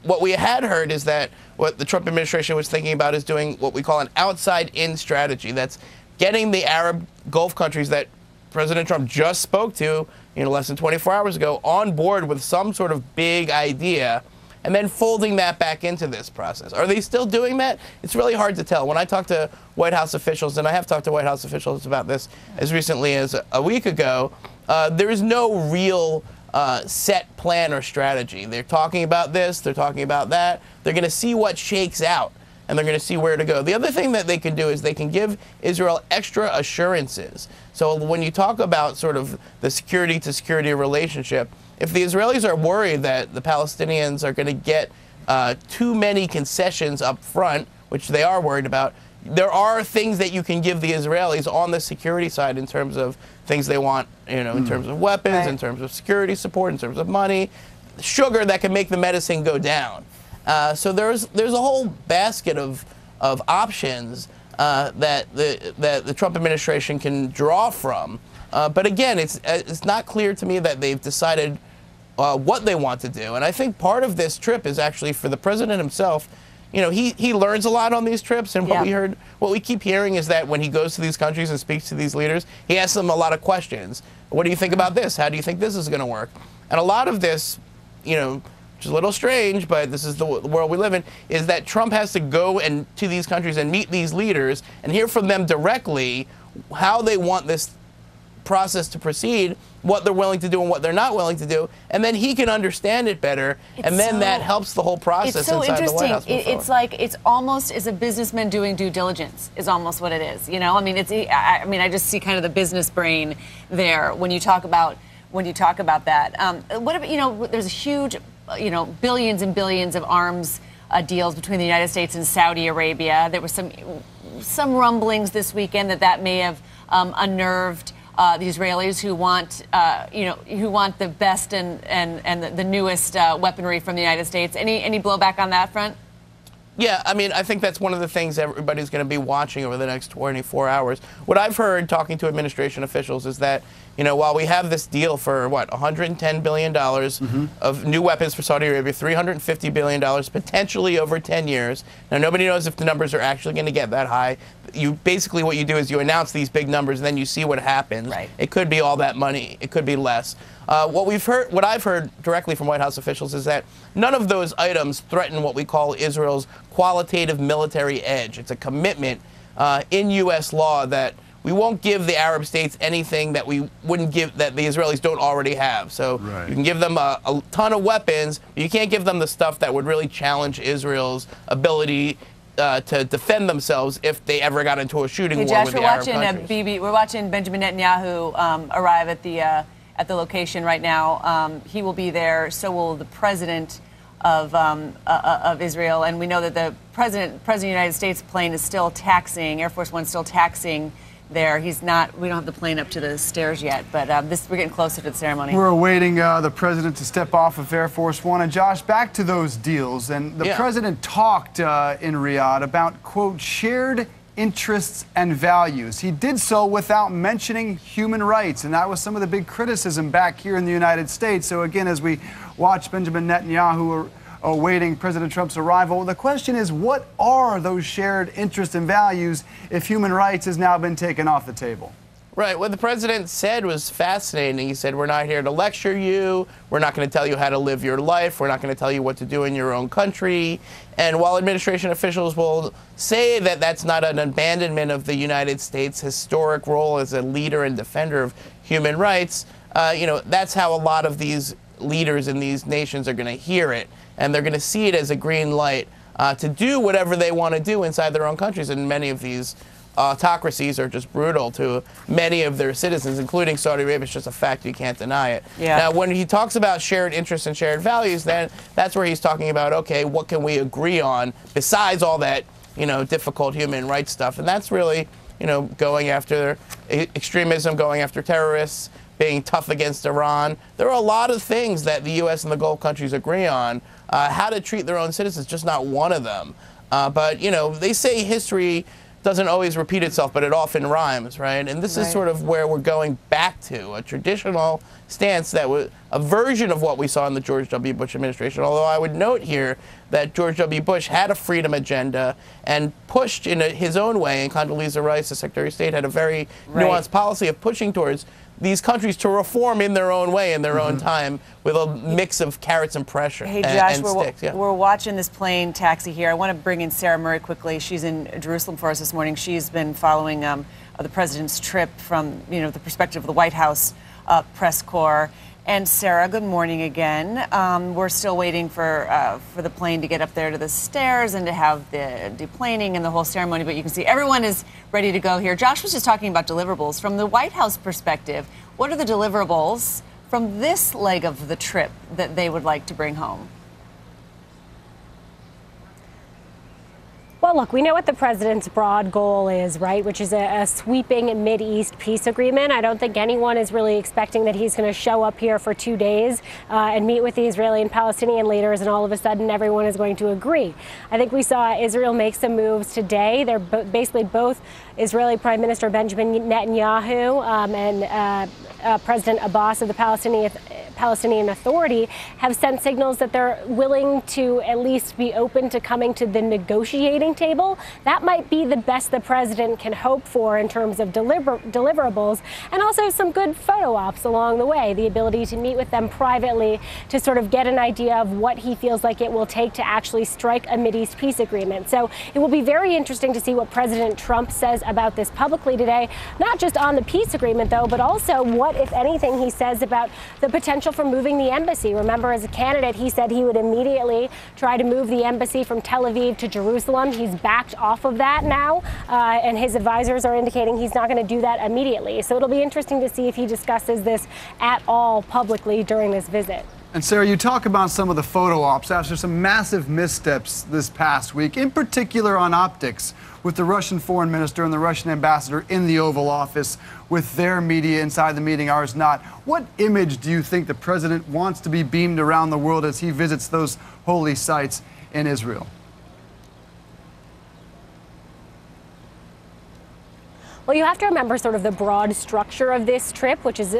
What we had heard is that what the Trump administration was thinking about is doing what we call an outside-in strategy. That's getting the Arab Gulf countries that President Trump just spoke to, less than 24 hours ago, on board with some sort of big idea, and then folding that back into this process. Are they still doing that? It's really hard to tell. When I talk to White House officials, and I have talked to White House officials about this as recently as a week ago, there is no real set plan or strategy. They're talking about this, they're talking about that. They're going to see what shakes out, and they're going to see where to go. The other thing that they can do is they can give Israel extra assurances. So when you talk about sort of the security-to-security relationship, if the Israelis are worried that the Palestinians are going to get too many concessions up front, which they are worried about, there are things that you can give the Israelis on the security side in terms of things they want, in terms of weapons, right, in terms of security support, in terms of money, sugar that can make the medicine go down. So there's a whole basket of options that the Trump administration can draw from. But again, it's not clear to me that they've decided what they want to do. And I think part of this trip is actually for the president himself. He learns a lot on these trips, and what we keep hearing is that when he goes to these countries and speaks to these leaders, he asks them a lot of questions. What do you think about this? How do you think this is going to work? And a lot of this, which is a little strange, but this is the world we live in, is that Trump has to go to these countries and meet these leaders and hear from them directly how they want this process to proceed, what they're willing to do and what they're not willing to do, and then he can understand it better, and then that helps the whole process inside the White House. It's like it's almost as a businessman doing due diligence is almost what it is. I mean, I just see kind of the business brain there when you talk about that. What about, there's a huge, billions and billions of arms deals between the United States and Saudi Arabia. There was some rumblings this weekend that may have unnerved the Israelis who want the best and the newest weaponry from the United States. Any blowback on that front? Yeah, I mean, I think that's one of the things everybody's going to be watching over the next 24 hours. What I've heard talking to administration officials is that, while we have this deal for, $110 billion of new weapons for Saudi Arabia, $350 billion potentially over 10 years. Now, nobody knows if the numbers are actually going to get that high. Basically what you do is you announce these big numbers, and then you see what happens. Right. It could be all that money. It could be less. What I've heard directly from White House officials is that none of those items threaten what we call Israel's qualitative military edge. It's a commitment in U.S. law that we won't give the Arab states anything that we wouldn't give, that the Israelis don't already have. So you can give them a ton of weapons, but you can't give them the stuff that would really challenge Israel's ability to defend themselves if they ever got into a shooting war with the Arab countries. We're watching Benjamin Netanyahu arrive at the location right now. He will be there. So will the president of Israel, and we know that the president of the United States plane is still taxiing. Air Force One's still taxiing there. He's not. We don't have the plane up to the stairs yet, but we're getting closer to the ceremony. We're awaiting the president to step off of Air Force One. And Josh, back to those deals. And the president talked in Riyadh about, quote, shared interests and values. He did so without mentioning human rights, and that was some of the big criticism back here in the United States. So again, as we watch Benjamin Netanyahu awaiting President Trump's arrival, the question is, what are those shared interests and values if human rights has now been taken off the table? Right. What the president said was fascinating. He said, we're not here to lecture you. We're not going to tell you how to live your life. We're not going to tell you what to do in your own country. And while administration officials will say that that's not an abandonment of the United States' historic role as a leader and defender of human rights, that's how a lot of these leaders in these nations are going to hear it. And they're going to see it as a green light to do whatever they want to do inside their own countries. And many of these autocracies are just brutal to many of their citizens, including Saudi Arabia. It's just a fact. You can't deny it. Yeah. Now, when he talks about shared interests and shared values, then that's where he's talking about, okay, what can we agree on besides all that, difficult human rights stuff? And that's really, going after extremism, going after terrorists, being tough against Iran. There are a lot of things that the U.S. and the Gulf countries agree on. How to treat their own citizens, just not one of them. But, they say history doesn't always repeat itself, but it often rhymes, right? And this is sort of where we're going back to, a traditional stance that was a version of what we saw in the George W. Bush administration, although I would note here that George W. Bush had a freedom agenda and pushed in his own way, and Condoleezza Rice, the Secretary of State, had a very nuanced policy of pushing towards these countries to reform in their own way, in their own time, with a mix of carrots and pressure. Hey, Josh, and sticks. We're watching this plane taxi here. I want to bring in Sarah Murray quickly. She's in Jerusalem for us this morning. She's been following the president's trip from, the perspective of the White House press corps. And Sarah, good morning again. We're still waiting for the plane to get up there to the stairs and to have the deplaning and the whole ceremony. But you can see everyone is ready to go here. Josh was just talking about deliverables. From the White House perspective, what are the deliverables from this leg of the trip that they would like to bring home? Well, look, we know what the president's broad goal is, right, which is a sweeping Mideast peace agreement. I don't think anyone is really expecting that he's going to show up here for 2 days and meet with the Israeli and Palestinian leaders, and all of a sudden everyone is going to agree. I think we saw Israel make some moves today. They're basically both Israeli Prime Minister Benjamin Netanyahu and President Abbas of the Palestinian Authority have sent signals that they're willing to at least be open to coming to the negotiating table. That might be the best the president can hope for in terms of deliverables, and also some good photo ops along the way, the ability to meet with them privately to sort of get an idea of what he feels like it will take to actually strike a Mideast peace agreement. So it will be very interesting to see what President Trump says about this publicly today, not just on the peace agreement, though, but also what, if anything, he says about the potential for moving the embassy. Remember, as a candidate, he said he would immediately try to move the embassy from Tel Aviv to Jerusalem. He's backed off of that now, and his advisors are indicating he's not going to do that immediately. So it'll be interesting to see if he discusses this at all publicly during this visit. And Sarah, you talk about some of the photo ops after some massive missteps this past week, in particular on optics, with the Russian foreign minister and the Russian ambassador in the Oval Office, with their media inside the meeting, ours not. What image do you think the president wants to be beamed around the world as he visits those holy sites in Israel? Well, you have to remember sort of the broad structure of this trip, which is,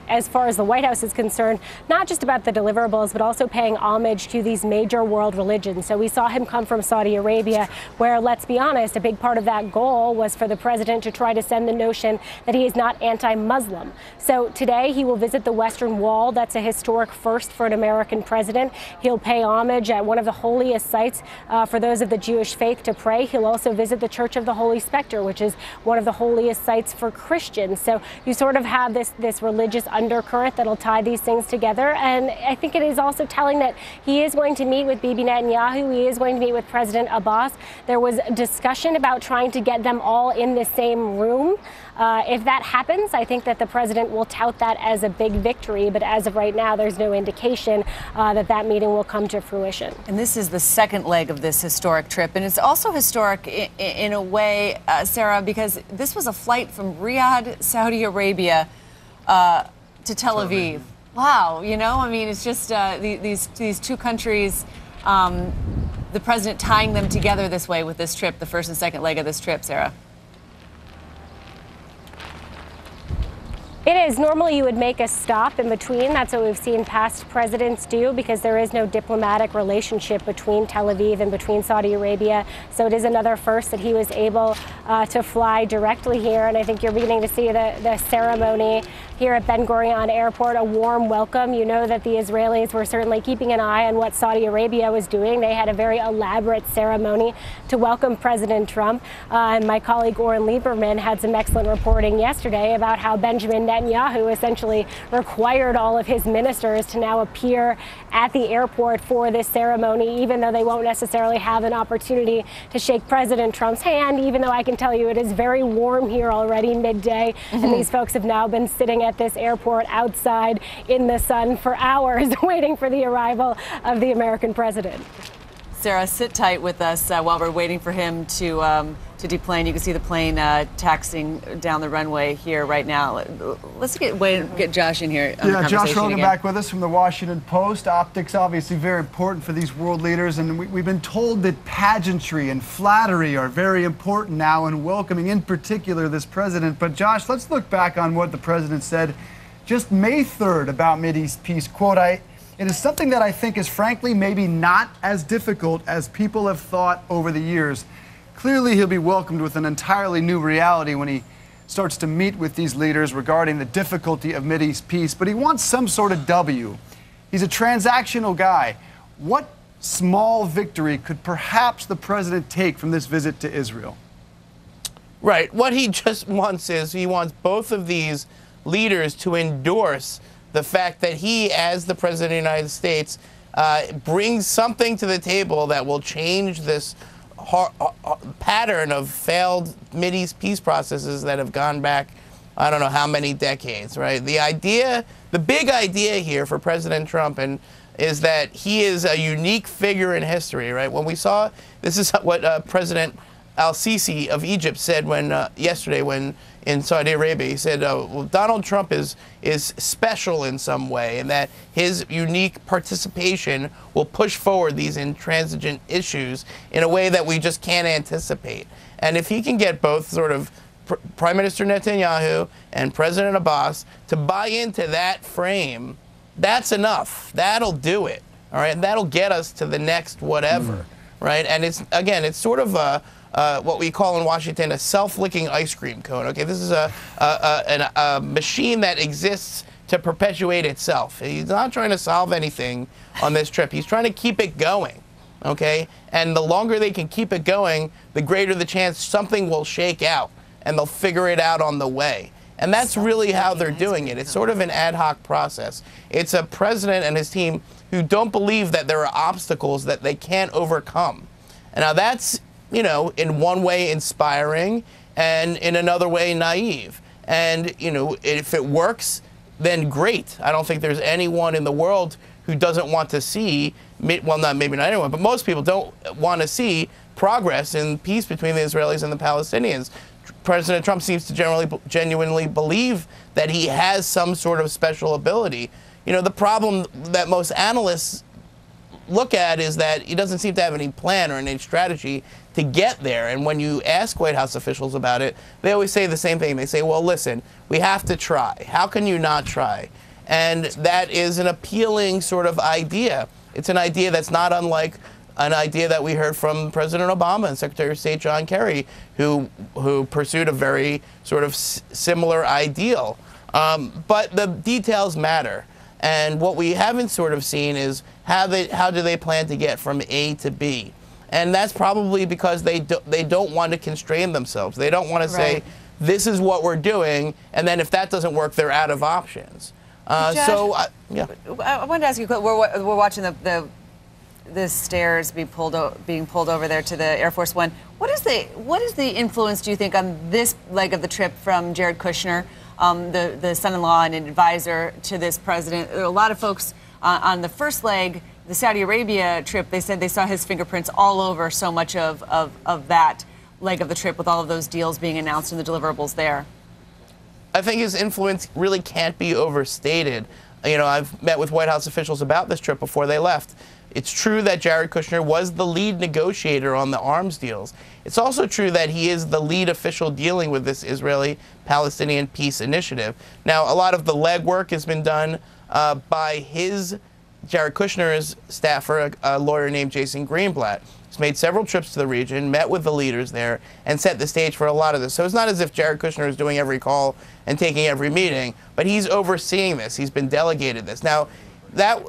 as far as the White House is concerned, not just about the deliverables, but also paying homage to these major world religions. So we saw him come from Saudi Arabia, where, let's be honest, a big part of that goal was for the president to try to send the notion that he is not anti-Muslim. So today he will visit the Western Wall. That's a historic first for an American president. He'll pay homage at one of the holiest sites for those of the Jewish faith to pray. He'll also visit the Church of the Holy Spectre, which is one of the holiest sites for Christians. So you sort of have this religious undercurrent that'll tie these things together. And I think it is also telling that he is going to meet with Bibi Netanyahu. He is going to meet with President Abbas. There was discussion about trying to get them all in the same room. If that happens, I think that the president will tout that as a big victory. But as of right now, there's no indication that meeting will come to fruition. And this is the second leg of this historic trip. And it's also historic in a way, Sarah, because this was a flight from Riyadh, Saudi Arabia, to Tel Aviv. Wow, I mean, it's just these two countries, the president tying them together this way with this trip, the first and second leg of this trip, Sarah. It is. Normally you would make a stop in between. That's what we've seen past presidents do, because there is no diplomatic relationship between Tel Aviv and between Saudi Arabia. So it is another first that he was able to fly directly here. And I think you're beginning to see the ceremony here at Ben Gurion Airport, a warm welcome. You know that the Israelis were certainly keeping an eye on what Saudi Arabia was doing. They had a very elaborate ceremony to welcome President Trump. And my colleague Oren Lieberman had some excellent reporting yesterday about how Benjamin Netanyahu essentially required all of his ministers to now appear at the airport for this ceremony, even though they won't necessarily have an opportunity to shake President Trump's hand, even though I can tell you it is very warm here already midday. And these folks have now been sitting at this airport outside in the sun for hours waiting for the arrival of the American president. Sarah, sit tight with us while we're waiting for him to deplane. You can see the plane taxiing down the runway here right now. Let's get Josh in here. Yeah, Josh Rogan back with us from the Washington Post. Optics obviously very important for these world leaders, and we've been told that pageantry and flattery are very important now in welcoming, in particular, this president. But Josh, let's look back on what the president said just May 3rd about Mideast peace. Quote, it is something that I think is frankly maybe not as difficult as people have thought over the years. Clearly, he'll be welcomed with an entirely new reality when he starts to meet with these leaders regarding the difficulty of Mideast peace, but he wants some sort of W. He's a transactional guy. What small victory could perhaps the president take from this visit to Israel? Right. What he just wants is he wants both of these leaders to endorse the fact that he, as the president of the United States, brings something to the table that will change this pattern of failed Mideast peace processes that have gone back, I don't know how many decades, right? The big idea here for President Trump is that he is a unique figure in history, right? When we saw, this is what President al-Sisi of Egypt said yesterday when in Saudi Arabia. He said, well, Donald Trump is special in some way, and that his unique participation will push forward these intransigent issues in a way that we just can't anticipate. And if he can get both sort of Prime Minister Netanyahu and President Abbas to buy into that frame, that's enough. That'll do it. All right, and that'll get us to the next whatever. Right, and it's sort of what we call in Washington a self-licking ice cream cone. Okay, this is a machine that exists to perpetuate itself. He's not trying to solve anything on this trip. He's trying to keep it going. Okay, and the longer they can keep it going, the greater the chance something will shake out, and they'll figure it out on the way. And that's really how they're doing it. It's sort of an ad hoc process. It's a president and his team who don't believe that there are obstacles that they can't overcome. And now that's, you know, in one way inspiring and in another way naive. And, you know, if it works, then great. I don't think there's anyone in the world who doesn't want to see, well, maybe not anyone, but most people don't want to see progress in peace between the Israelis and the Palestinians. President Trump seems to genuinely believe that he has some sort of special ability. You know, the problem that most analysts look at is that he doesn't seem to have any plan or any strategy to get there. And when you ask White House officials about it, they always say the same thing. They say, well, listen, we have to try. How can you not try? And that is an appealing sort of idea. It's an idea that's not unlike an idea that we heard from President Obama and Secretary of State John Kerry, who pursued a very sort of similar ideal. But the details matter. And what we haven't sort of seen is how do they plan to get from A to B? And that's probably because they don't want to constrain themselves. They don't want to say, this is what we're doing, and then if that doesn't work, they're out of options. Josh, yeah. I wanted to ask you, we're watching the stairs being pulled over there to the Air Force One. What is the influence, do you think, on this leg of the trip from Jared Kushner, the son-in-law and an advisor to this president? There are a lot of folks on the first leg, the Saudi Arabia trip. They said they saw his fingerprints all over so much of that leg of the trip, with all of those deals being announced and the deliverables there. I think his influence really can't be overstated. You know, I've met with White House officials about this trip before they left. It's true that Jared Kushner was the lead negotiator on the arms deals. It's also true that he is the lead official dealing with this Israeli-Palestinian peace initiative. Now, a lot of the legwork has been done by Jared Kushner's staffer, a lawyer named Jason Greenblatt. He's made several trips to the region, met with the leaders there, and set the stage for a lot of this. So it's not as if Jared Kushner is doing every call and taking every meeting, but he's overseeing this. He's been delegated this. Now, that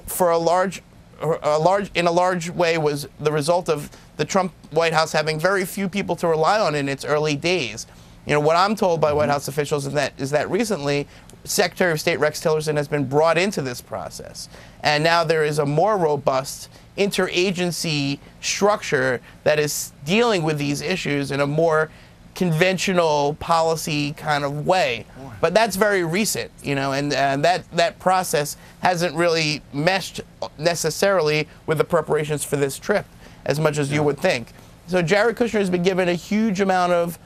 for in a large way was the result of the Trump White House having very few people to rely on in its early days. You know, what I'm told by White House officials is that recently Secretary of State Rex Tillerson has been brought into this process. And now there is a more robust interagency structure that is dealing with these issues in a more conventional policy kind of way. But that's very recent, you know, and that process hasn't really meshed necessarily with the preparations for this trip. as much as you would think. So Jared Kushner has been given a huge amount of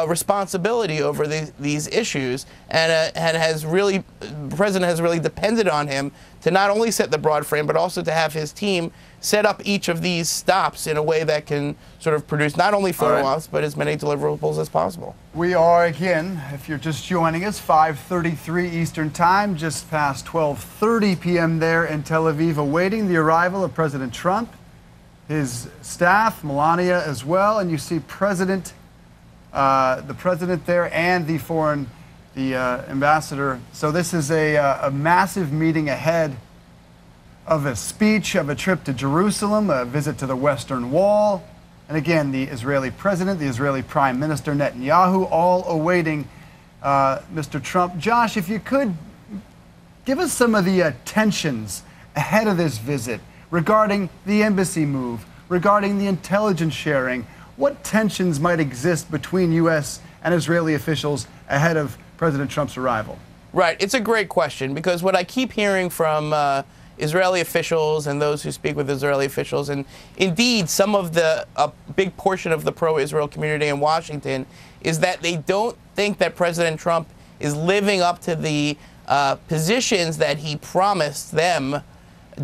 responsibility over these issues, and the president has really depended on him to not only set the broad frame, but also to have his team set up each of these stops in a way that can sort of produce not only photo-ops, but as many deliverables as possible. We are, again, if you're just joining us, 5:33 Eastern Time, just past 12:30 p.m. there in Tel Aviv, awaiting the arrival of President Trump, his staff, Melania as well, and you see the president there and the ambassador. So this is a massive meeting ahead of a speech, of a trip to Jerusalem, a visit to the Western Wall, and again, the Israeli president, the Israeli Prime Minister Netanyahu, all awaiting Mr. Trump. Josh, if you could give us some of the tensions ahead of this visit regarding the embassy move, regarding the intelligence sharing. What tensions might exist between U.S. and Israeli officials ahead of President Trump's arrival? Right. It's a great question, because what I keep hearing from Israeli officials and those who speak with Israeli officials, and indeed some of a big portion of the pro-Israel community in Washington, is that they don't think that President Trump is living up to the positions that he promised them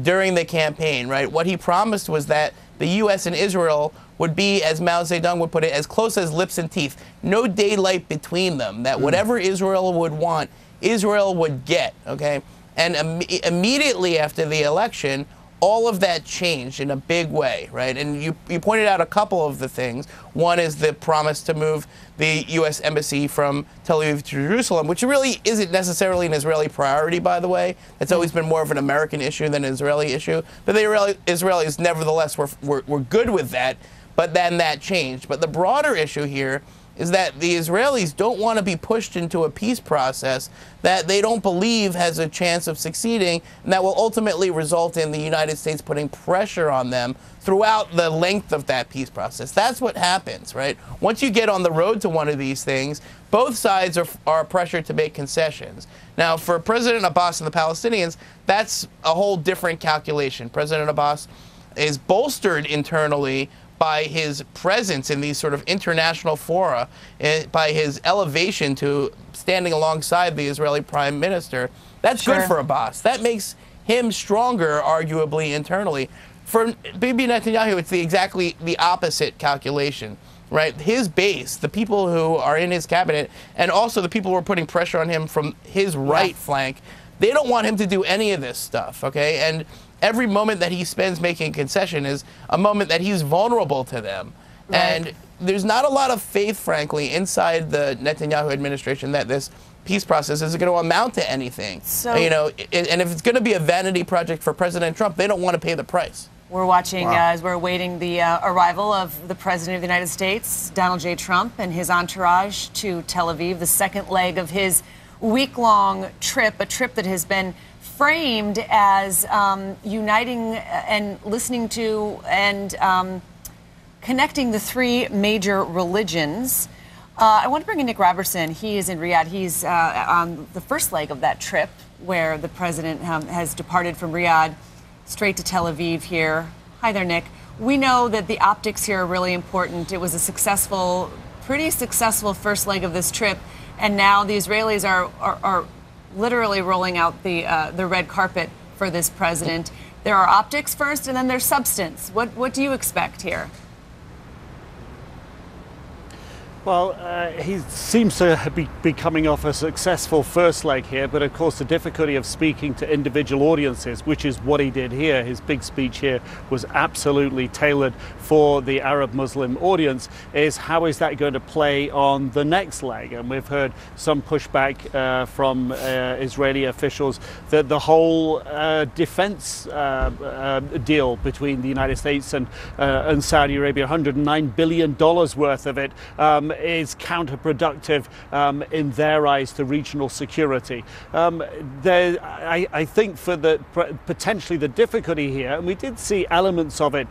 during the campaign, right? What he promised was that the U.S. and Israel would be, as Mao Zedong would put it, as close as lips and teeth. No daylight between them, that whatever Israel would want, Israel would get, okay? And immediately after the election, all of that changed in a big way, right? And you pointed out a couple of the things. One is the promise to move the U.S. embassy from Tel Aviv to Jerusalem, which really isn't necessarily an Israeli priority, by the way. It's always been more of an American issue than an Israeli issue. But the Israelis, nevertheless, were good with that. But then that changed. But the broader issue here is that the Israelis don't want to be pushed into a peace process that they don't believe has a chance of succeeding, and that will ultimately result in the United States putting pressure on them throughout the length of that peace process. That's what happens, right? Once you get on the road to one of these things, both sides are pressured to make concessions. Now, for President Abbas and the Palestinians, that's a whole different calculation. President Abbas is bolstered internally by his presence in these sort of international fora, by his elevation to standing alongside the Israeli Prime Minister. That's good for Abbas. That makes him stronger, arguably, internally. For Bibi Netanyahu, it's exactly the opposite calculation, right? His base, the people who are in his cabinet, and also the people who are putting pressure on him from his right flank, they don't want him to do any of this stuff, okay? And every moment that he spends making a concession is a moment that he's vulnerable to them. Right. And there's not a lot of faith, frankly, inside the Netanyahu administration that this peace process is going to amount to anything. So, and if it's going to be a vanity project for President Trump, they don't want to pay the price. We're watching as we're awaiting the arrival of the President of the United States, Donald J. Trump, and his entourage to Tel Aviv, the second leg of his week-long trip, a trip that has been framed as uniting and listening to and connecting the three major religions. I want to bring in Nick Robertson. He is in Riyadh. He's on the first leg of that trip where the president has departed from Riyadh straight to Tel Aviv here. Hi there, Nick. We know that the optics here are really important. It was a pretty successful first leg of this trip, and now the Israelis are literally rolling out the red carpet for this president. There are optics first, and then there's substance. What do you expect here? Well, he seems to be coming off a successful first leg here, but of course the difficulty of speaking to individual audiences, which is what he did here. His big speech here was absolutely tailored for the Arab Muslim audience, is how is that going to play on the next leg? And we've heard some pushback from Israeli officials that the whole defense deal between the United States and Saudi Arabia, $109 billion worth of it, is counterproductive in their eyes to regional security. I think for potentially the difficulty here, and we did see elements of it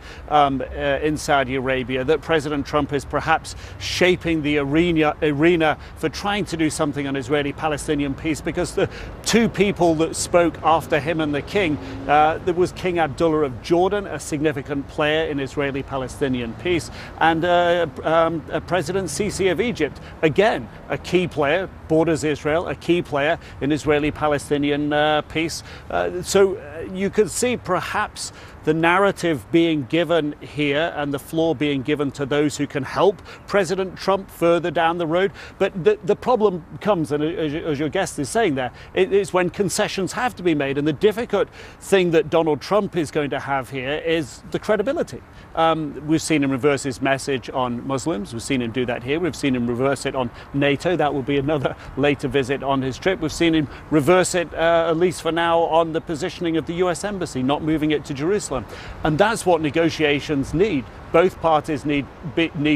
in Saudi Arabia, that President Trump is perhaps shaping the arena for trying to do something on Israeli-Palestinian peace, because the two people that spoke after him and the king, there was King Abdullah of Jordan, a significant player in Israeli-Palestinian peace, and President Sisi of Egypt, again, a key player, borders Israel, a key player in Israeli-Palestinian peace. So you could see perhaps the narrative being given here and the floor being given to those who can help President Trump further down the road. But the problem comes, and as your guest is saying there, it is when concessions have to be made. And the difficult thing that Donald Trump is going to have here is the credibility. We've seen him reverse his message on Muslims. We've seen him do that here. We've seen him reverse it on NATO. That will be another later visit on his trip. We've seen him reverse it, at least for now, on the positioning of the US Embassy, not moving it to Jerusalem. And that's what negotiations need. Both parties need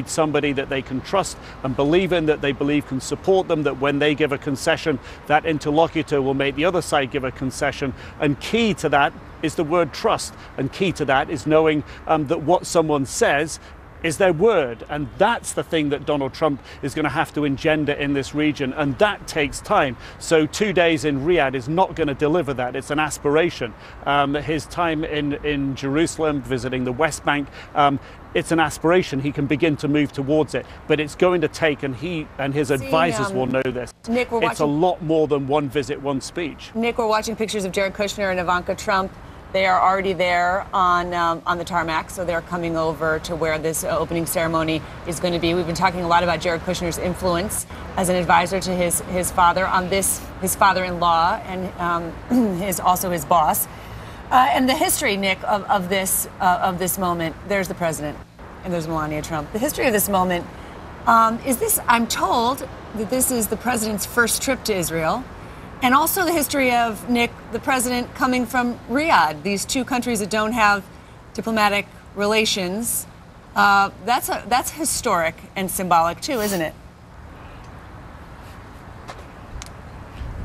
somebody that they can trust and believe in, that they believe can support them, that when they give a concession, that interlocutor will make the other side give a concession. And key to that is the word trust. And key to that is knowing that what someone says is their word. And that's the thing that Donald Trump is going to have to engender in this region. And that takes time. So 2 days in Riyadh is not going to deliver that. It's an aspiration. His time in Jerusalem, visiting the West Bank, it's an aspiration. He can begin to move towards it. But it's going to take, and he and his advisors will know this, Nick, it's a lot more than one visit, one speech. Nick, we're watching pictures of Jared Kushner and Ivanka Trump. They are already there on the tarmac, so they're coming over to where this opening ceremony is going to be. We've been talking a lot about Jared Kushner's influence as an advisor to his father on this, his father-in-law, and also his boss, and the history, Nick, of this moment. There's the president, and there's Melania Trump. The history of this moment is this. I'm told that this is the president's first trip to Israel. And also the history of, Nick, the president coming from Riyadh, these two countries that don't have diplomatic relations. That's historic and symbolic too, isn't it?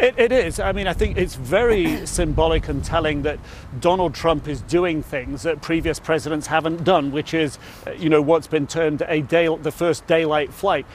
It is. I mean, I think it's very symbolic and telling that Donald Trump is doing things that previous presidents haven't done, which is, what's been termed the first daylight flight.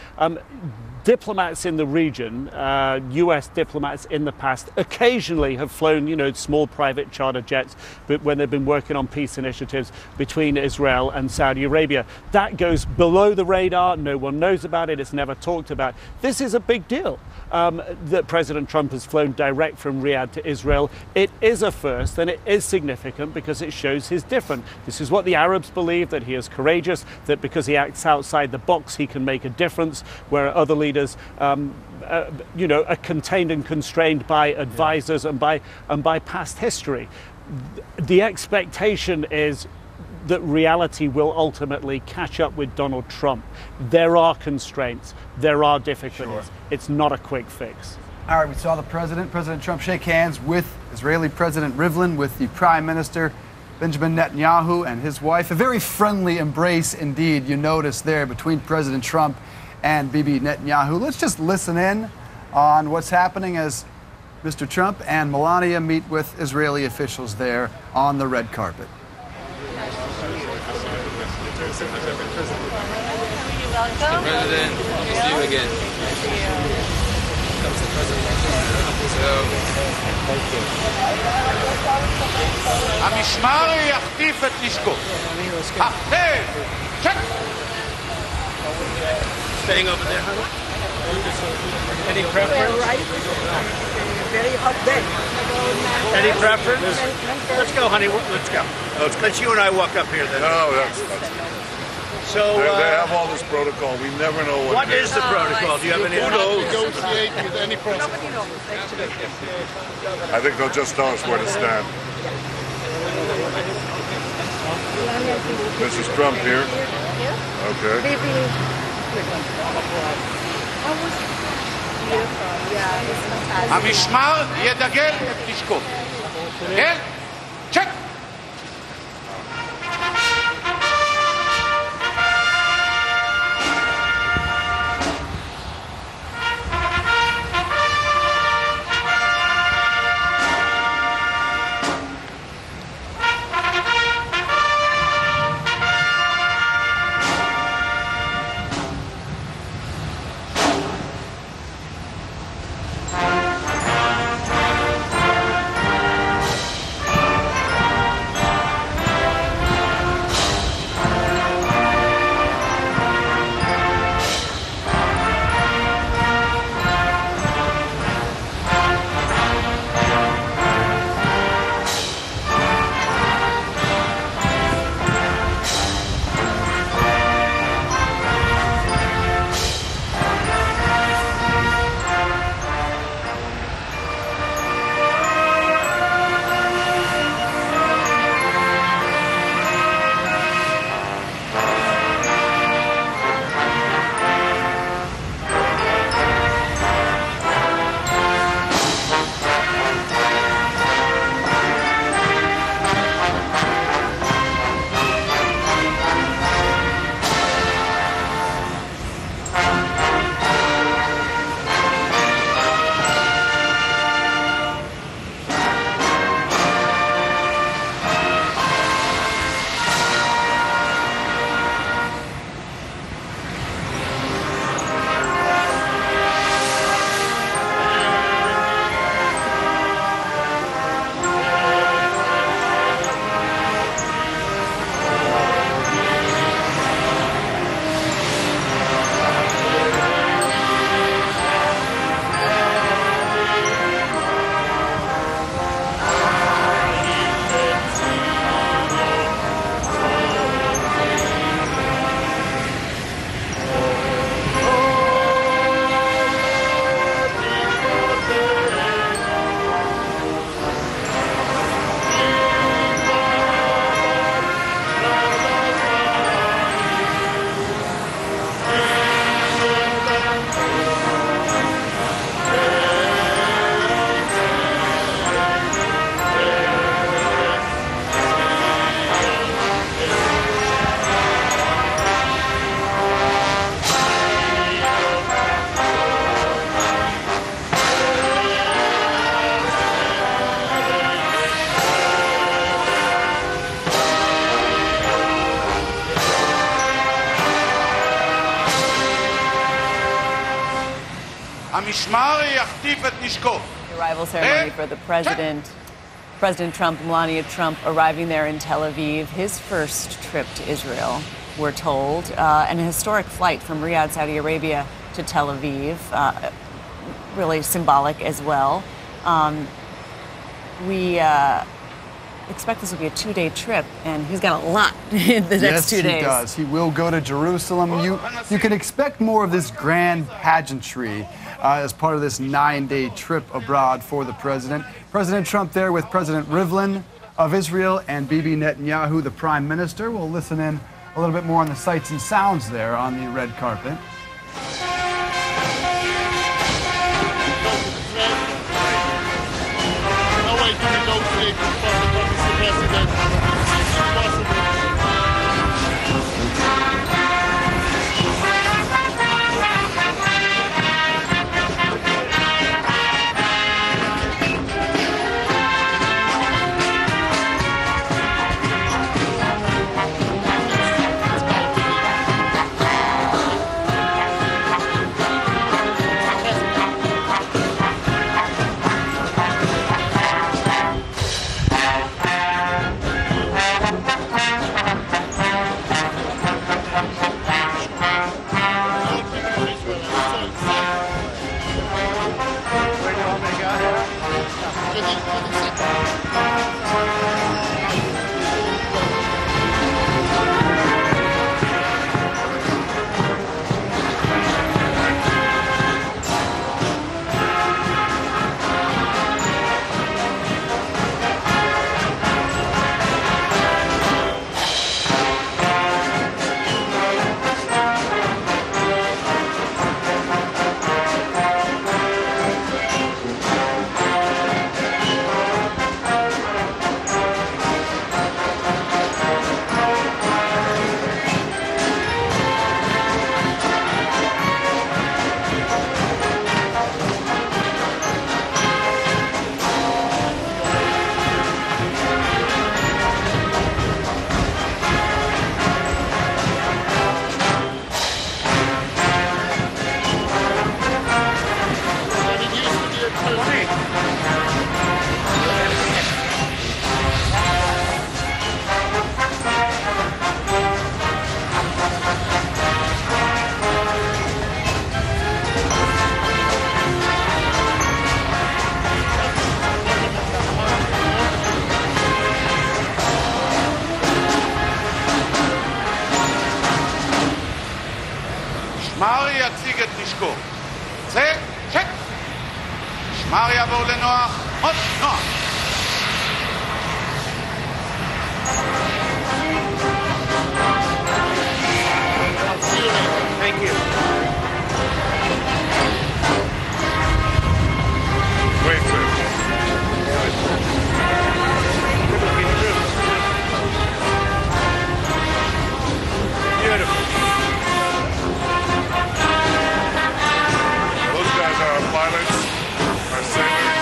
Diplomats in the region, US diplomats in the past, occasionally have flown, small private charter jets, but when they've been working on peace initiatives between Israel and Saudi Arabia. That goes below the radar. No one knows about it. It's never talked about. This is a big deal. That President Trump has flown direct from Riyadh to Israel. It is a first, and it is significant because it shows he's different. This is what the Arabs believe, that he is courageous, that because he acts outside the box, he can make a difference, where other leaders, are contained and constrained by advisors and by past history. The expectation is that reality will ultimately catch up with Donald Trump. There are constraints, there are difficulties. Sure. It's not a quick fix. All right, we saw President Trump shake hands with Israeli President Rivlin, with the Prime Minister Benjamin Netanyahu and his wife. A very friendly embrace indeed, you notice there, between President Trump and Bibi Netanyahu. Let's just listen in on what's happening as Mr. Trump and Melania meet with Israeli officials there on the red carpet. Welcome. Mr. President, good to see you again. Good to see you. Comes the president. Thank you. המשמר יחטיף את נשקו. החטף! צ'ק! Staying over there, honey? Any preference? Very hot day. Any preference? Let's go, honey. Let's go. Let's you and I walk up here then. No, that's So they have all this protocol. We never know what is the protocol? Do you have any? Who knows? Negotiate with any process. I think they'll just tell us where to stand. Mrs. Trump here. Okay. המשמר ידגל את נשקו. כן? צ'ק! המשמר יכתיב את נשקו. The arrival ceremony for the president. President Trump, Melania Trump, arriving there in Tel Aviv, his first trip to Israel, we're told, and a historic flight from Riyadh, Saudi Arabia to Tel Aviv, really symbolic as well. We expect this will be a 2-day trip, and he's got a lot in the next 2 days. Yes, he does. He will go to Jerusalem. You can expect more of this grand pageantry as part of this 9-day trip abroad for the president. President Trump there with President Rivlin of Israel and Bibi Netanyahu, the prime minister. We'll listen in a little bit more on the sights and sounds there on the red carpet. No way to negotiate with Mr. President. It's impossible. שמר יציג את נשקו. זה צ'ק. שמר יעבור לנוח. עוד נוח. Thank you. Great trip. Beautiful. Those guys are our pilots, our sailors.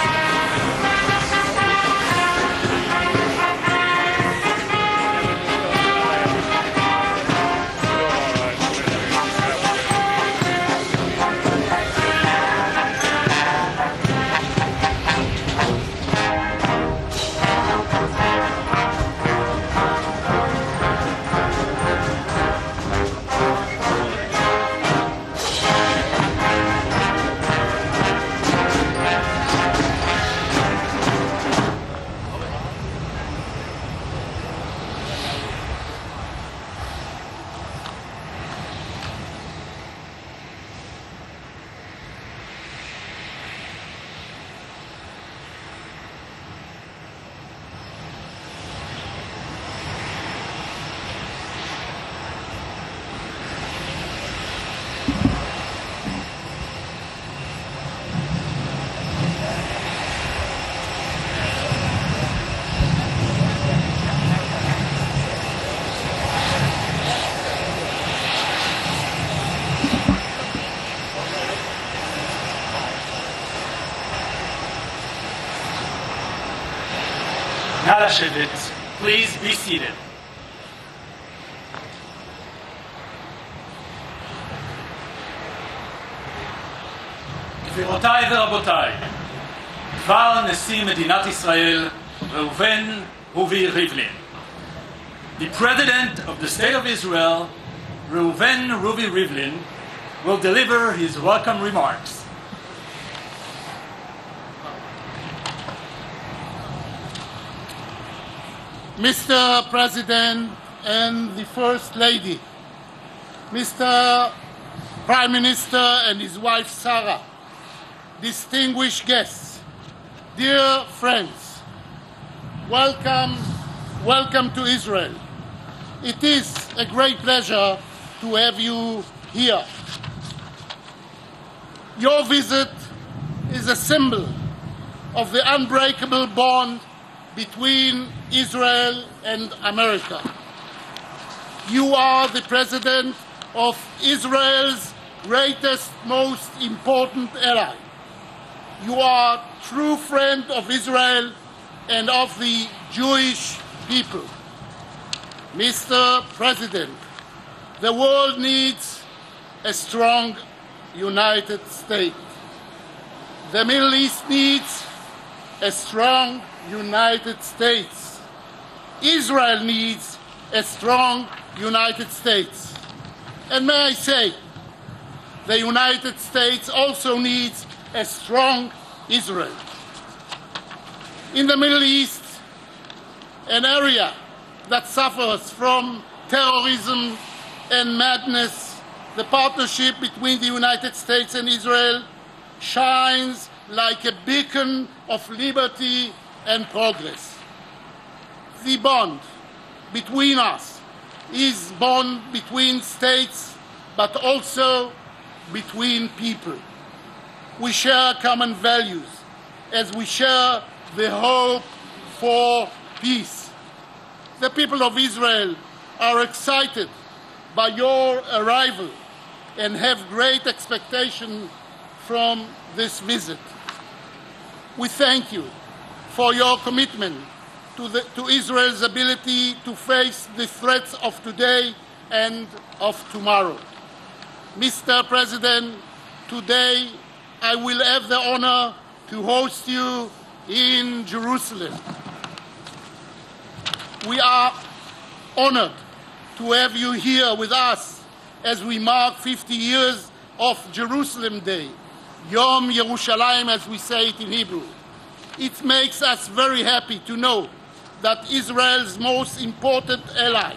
נא לשבת. Please be seated. גבירותיי ורבותיי, דבר נשיא מדינת ישראל, ראובן רובי ריבלין. The President of the State of Israel, Reuven Ruvi Rivlin, will deliver his welcome remarks. Mr. President and the First Lady, Mr. Prime Minister and his wife Sarah, distinguished guests, dear friends, welcome to Israel. It is a great pleasure to have you here. Your visit is a symbol of the unbreakable bond between Israel and America. You are the president of Israel's greatest, most important ally. You are a true friend of Israel and of the Jewish people. Mr. President, the world needs a strong United States. The Middle East needs a strong United States. Israel needs a strong United States. And may I say, the United States also needs a strong Israel. In the Middle East, an area that suffers from terrorism and madness, the partnership between the United States and Israel shines like a beacon of liberty and progress. The bond between us is bond between states, but also between people. We share common values as we share the hope for peace. The people of Israel are excited by your arrival and have great expectation from this visit. We thank you for your commitment to Israel's ability to face the threats of today and of tomorrow. Mr. President, today I will have the honor to host you in Jerusalem. We are honored to have you here with us as we mark 50 years of Jerusalem Day, Yom Yerushalayim, as we say it in Hebrew. It makes us very happy to know that Israel's most important ally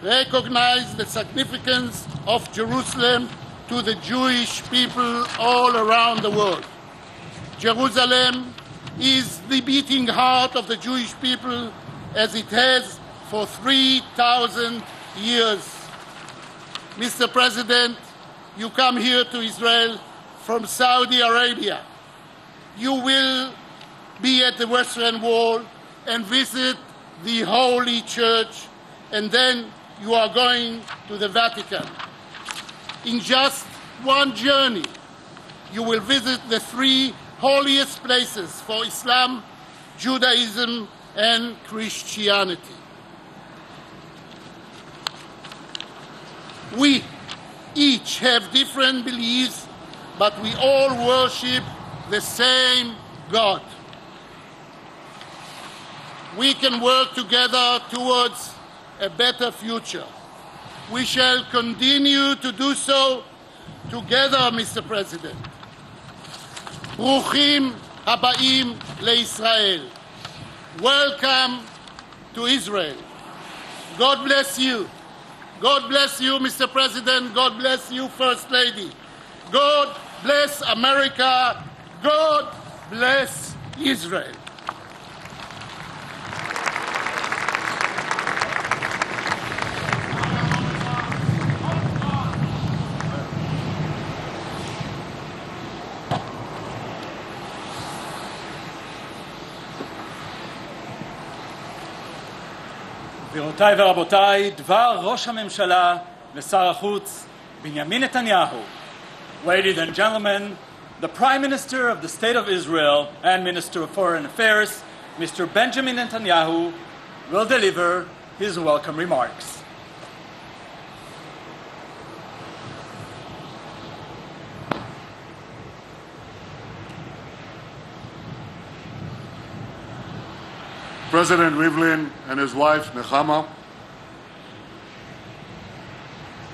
recognizes the significance of Jerusalem to the Jewish people all around the world. Jerusalem is the beating heart of the Jewish people, as it has for 3,000 years. Mr. President, you come here to Israel from Saudi Arabia. You will be at the Western Wall and visit the Holy Church, and then you are going to the Vatican. In just one journey, you will visit the three holiest places for Islam, Judaism, and Christianity. We each have different beliefs, but we all worship the same God. We can work together towards a better future. We shall continue to do so together, Mr. President. Bruchim habaim leIsrael. Welcome to Israel. God bless you. God bless you, Mr. President. God bless you, First Lady. God bless America. God bless Israel. גבירותיי ורבותיי, דבר ראש הממשלה ושר החוץ בנימין נתניהו. Ladies and gentlemen, the Prime Minister of the State of Israel and Minister of Foreign Affairs, Mr. Benjamin Netanyahu, will deliver his welcome remarks. President Rivlin and his wife, Nechama,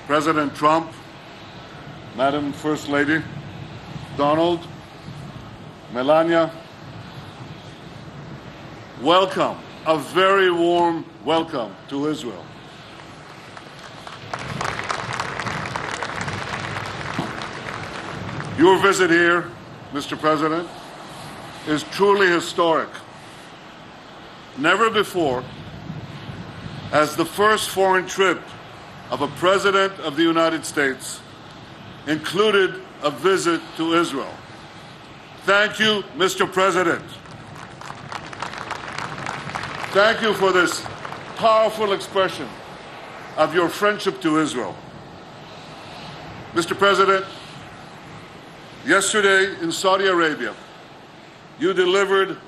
President Trump, Madam First Lady, Donald, Melania, welcome, a very warm welcome to Israel. Your visit here, Mr. President, is truly historic. Never before has the first foreign trip of a President of the United States included a visit to Israel. Thank you, Mr. President. Thank you for this powerful expression of your friendship to Israel. Mr. President, yesterday in Saudi Arabia, you delivered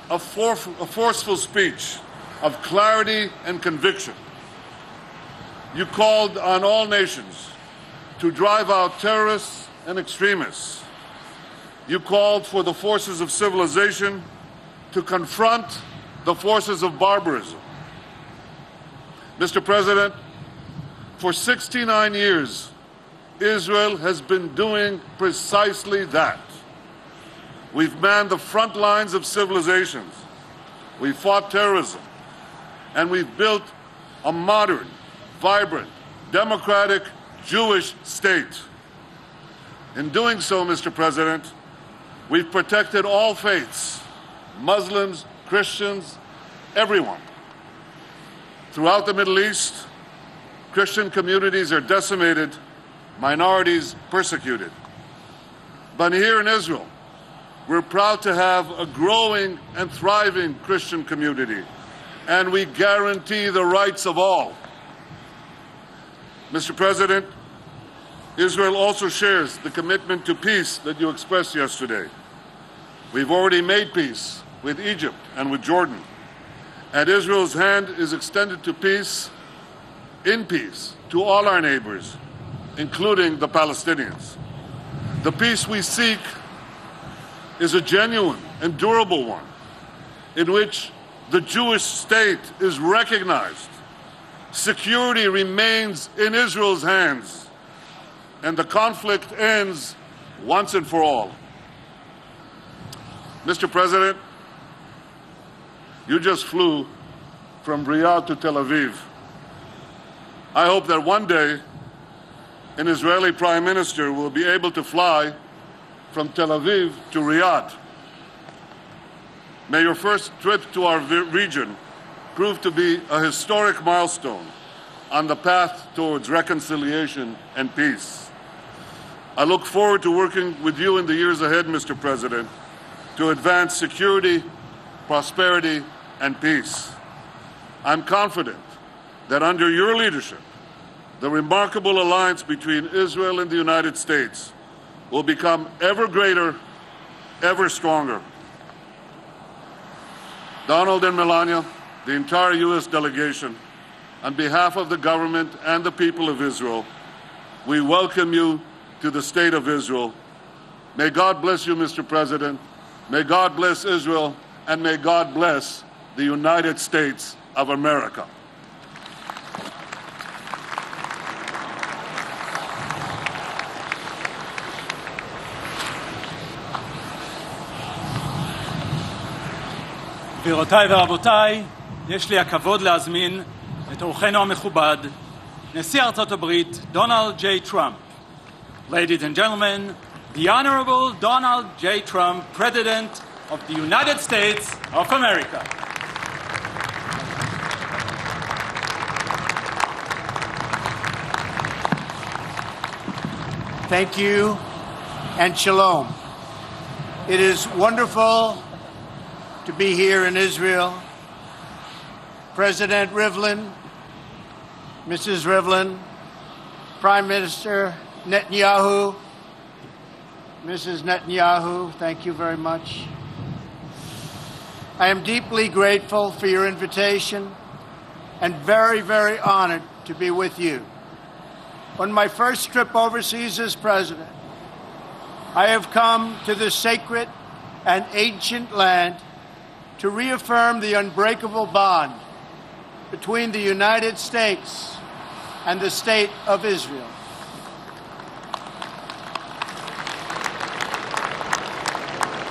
a forceful speech of clarity and conviction. You called on all nations to drive out terrorists and extremists. You called for the forces of civilization to confront the forces of barbarism. Mr. President, for 69 years, Israel has been doing precisely that. We've manned the front lines of civilizations. We've fought terrorism. And we've built a modern, vibrant, democratic Jewish state. In doing so, Mr. President, we've protected all faiths, Muslims, Christians, everyone. Throughout the Middle East, Christian communities are decimated, minorities persecuted. But here in Israel, we're proud to have a growing and thriving Christian community, and we guarantee the rights of all. Mr. President, Israel also shares the commitment to peace that you expressed yesterday. We've already made peace with Egypt and with Jordan, and Israel's hand is extended to peace, in peace, to all our neighbors, including the Palestinians. The peace we seek is a genuine and durable one, in which the Jewish state is recognized, security remains in Israel's hands, and the conflict ends once and for all. Mr. President, you just flew from Riyadh to Tel Aviv. I hope that one day an Israeli Prime Minister will be able to fly from Tel Aviv to Riyadh. May your first trip to our region prove to be a historic milestone on the path towards reconciliation and peace. I look forward to working with you in the years ahead, Mr. President, to advance security, prosperity, and peace. I'm confident that under your leadership, the remarkable alliance between Israel and the United States will become ever greater, ever stronger. Donald and Melania, the entire U.S. delegation, on behalf of the government and the people of Israel, we welcome you to the State of Israel. May God bless you, Mr. President. May God bless Israel, and may God bless the United States of America. גבירותיי ורבותיי, יש לי הכבוד להזמין את אורחנו המכובד, נשיא ארצות הברית, דונלד ג'יי טראמפ. Ladies and gentlemen, the Honorable Donald J. Trump, President of the United States of America. Thank you and shalom. It is wonderful to be here in Israel. President Rivlin, Mrs. Rivlin, Prime Minister Netanyahu, Mrs. Netanyahu, thank you very much. I am deeply grateful for your invitation and very, very honored to be with you. On my first trip overseas as president, I have come to this sacred and ancient land to reaffirm the unbreakable bond between the United States and the State of Israel.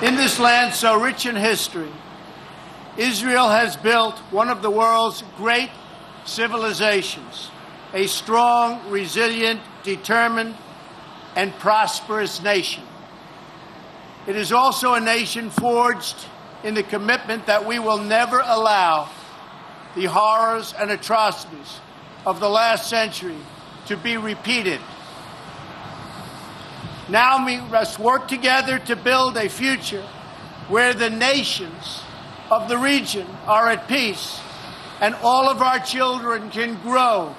In this land so rich in history, Israel has built one of the world's great civilizations, a strong, resilient, determined, and prosperous nation. It is also a nation forged in the commitment that we will never allow the horrors and atrocities of the last century to be repeated. Now we must work together to build a future where the nations of the region are at peace and all of our children can grow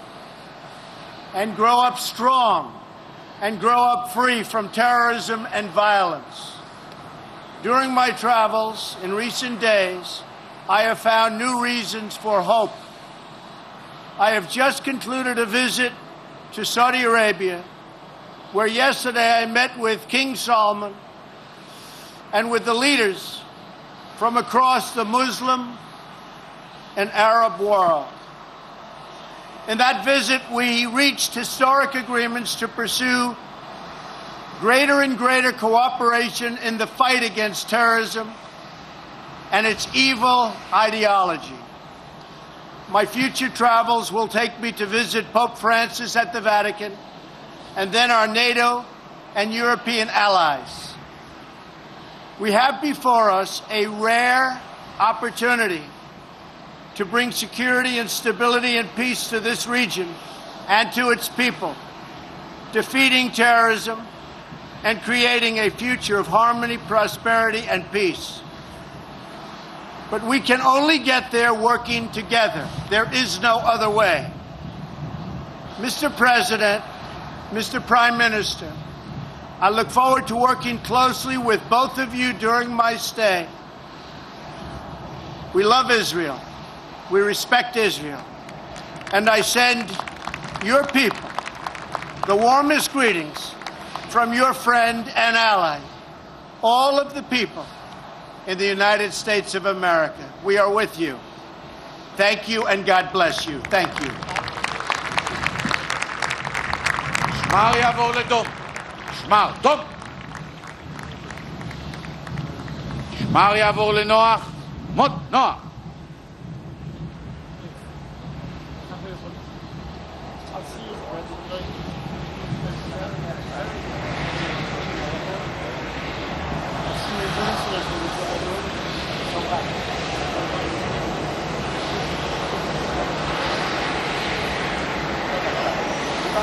and grow up strong and grow up free from terrorism and violence. During my travels in recent days, I have found new reasons for hope. I have just concluded a visit to Saudi Arabia, where yesterday I met with King Salman and with the leaders from across the Muslim and Arab world. In that visit, we reached historic agreements to pursue greater and greater cooperation in the fight against terrorism and its evil ideology. My future travels will take me to visit Pope Francis at the Vatican and then our NATO and European allies. We have before us a rare opportunity to bring security and stability and peace to this region and to its people, defeating terrorism and creating a future of harmony, prosperity, and peace. But we can only get there working together. There is no other way. Mr. President, Mr. Prime Minister, I look forward to working closely with both of you during my stay. We love Israel. We respect Israel. And I send your people the warmest greetings from your friend and ally, all of the people in the United States of America. We are with you. Thank you and God bless you. Thank you. שמר יעבור לדום. שמר, דום. שמר יעבור לנוח. מות, נוח.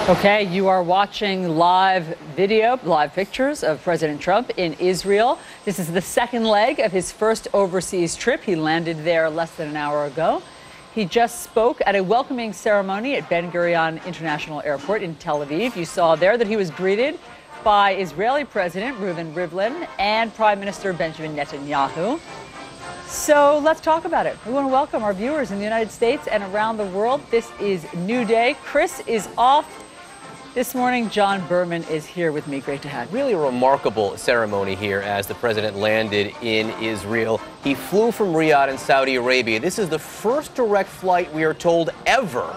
Okay, you are watching live pictures of President Trump in Israel. This is the second leg of his first overseas trip. He landed there less than an hour ago. He just spoke at a welcoming ceremony at Ben Gurion International Airport in Tel Aviv. You saw there that he was greeted by Israeli President Reuven Rivlin and Prime Minister Benjamin Netanyahu. So let's talk about it. We want to welcome our viewers in the United States and around the world. This is New Day. Chris is off. This morning, John Berman is here with me. Great to have you. Really a remarkable ceremony here as the president landed in Israel. He flew from Riyadh in Saudi Arabia. This is the first direct flight, we are told, ever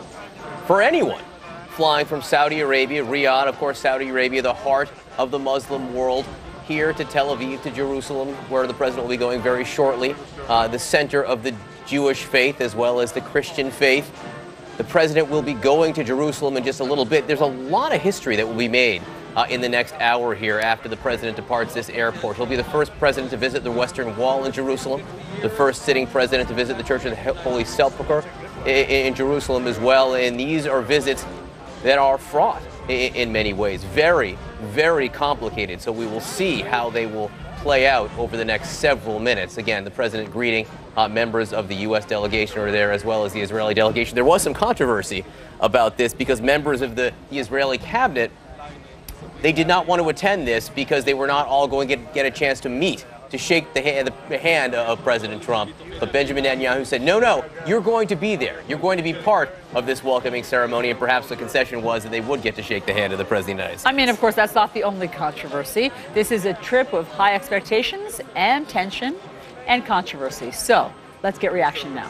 for anyone flying from Saudi Arabia, Riyadh, of course, Saudi Arabia, the heart of the Muslim world, here to Tel Aviv, to Jerusalem, where the president will be going very shortly, the center of the Jewish faith as well as the Christian faith. The president will be going to Jerusalem in just a little bit. There's a lot of history that will be made in the next hour here after the president departs this airport. He'll be the first president to visit the Western Wall in Jerusalem, the first sitting president to visit the Church of the Holy Sepulchre in Jerusalem as well. And these are visits that are fraught in many ways, very, very complicated. So we will see how they will play out over the next several minutes. Again, the president greeting members of the U.S. delegation are there, as well as the Israeli delegation. There was some controversy about this because members of the Israeli cabinet, they did not want to attend this because they were not all going to get a chance to meet, to shake the hand of President Trump. But Benjamin Netanyahu said, no, you're going to be there. You're going to be part of this welcoming ceremony. And perhaps the concession was that they would get to shake the hand of the President of the United States. I mean, of course, that's not the only controversy. This is a trip with high expectations and tension. and controversy. So let's get reaction now.